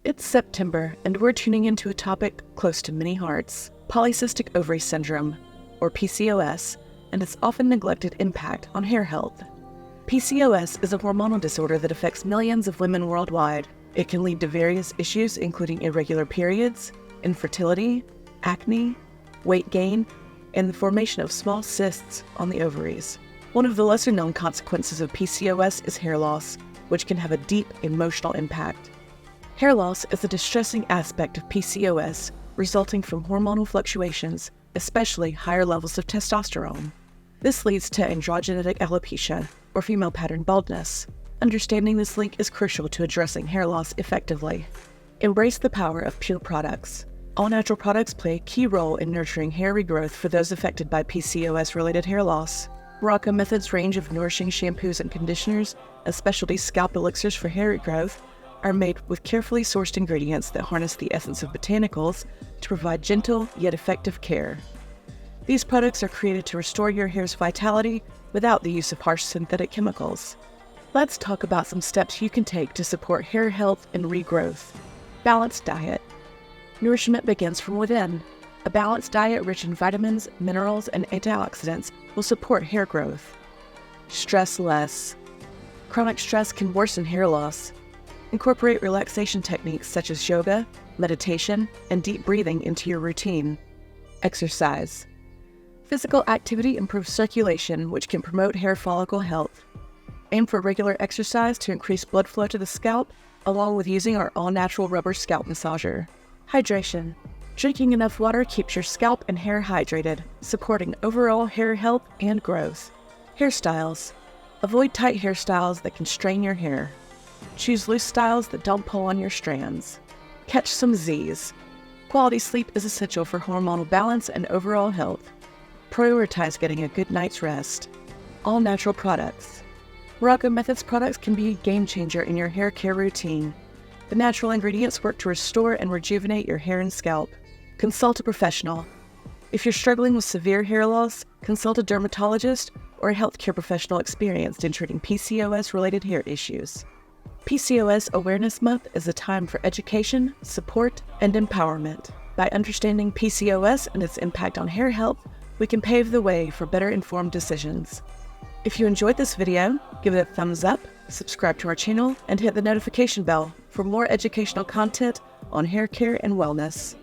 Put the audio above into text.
It's September, and we're tuning into a topic close to many hearts: Polycystic Ovary Syndrome, or PCOS, and its often neglected impact on hair health. PCOS is a hormonal disorder that affects millions of women worldwide. It can lead to various issues including irregular periods, infertility, acne, weight gain, and the formation of small cysts on the ovaries. One of the lesser-known consequences of PCOS is hair loss, which can have a deep emotional impact. Hair loss is a distressing aspect of PCOS, resulting from hormonal fluctuations, especially higher levels of testosterone. This leads to androgenetic alopecia, or female pattern baldness. Understanding this link is crucial to addressing hair loss effectively. Embrace the power of pure products. All natural products play a key role in nurturing hair regrowth for those affected by PCOS-related hair loss. Morrocco Method's range of nourishing shampoos and conditioners, and specialty scalp elixirs for hair regrowth, are made with carefully sourced ingredients that harness the essence of botanicals to provide gentle yet effective care. These products are created to restore your hair's vitality without the use of harsh synthetic chemicals. Let's talk about some steps you can take to support hair health and regrowth. Balanced diet. Nourishment begins from within. A balanced diet rich in vitamins, minerals, and antioxidants will support hair growth. Stress less. Chronic stress can worsen hair loss. Incorporate relaxation techniques such as yoga, meditation, and deep breathing into your routine. Exercise. Physical activity improves circulation, which can promote hair follicle health. Aim for regular exercise to increase blood flow to the scalp, along with using our all-natural rubber scalp massager. Hydration. Drinking enough water keeps your scalp and hair hydrated, supporting overall hair health and growth. Hairstyles. Avoid tight hairstyles that can strain your hair. Choose loose styles that don't pull on your strands. Catch some Z's. Quality sleep is essential for hormonal balance and overall health. Prioritize getting a good night's rest. All natural products. Morrocco Method's products can be a game changer in your hair care routine. The natural ingredients work to restore and rejuvenate your hair and scalp. Consult a professional. If you're struggling with severe hair loss, consult a dermatologist or a healthcare professional experienced in treating PCOS-related hair issues. PCOS Awareness Month is a time for education, support, and empowerment. By understanding PCOS and its impact on hair health, we can pave the way for better informed decisions. If you enjoyed this video, give it a thumbs up, subscribe to our channel, and hit the notification bell for more educational content on hair care and wellness.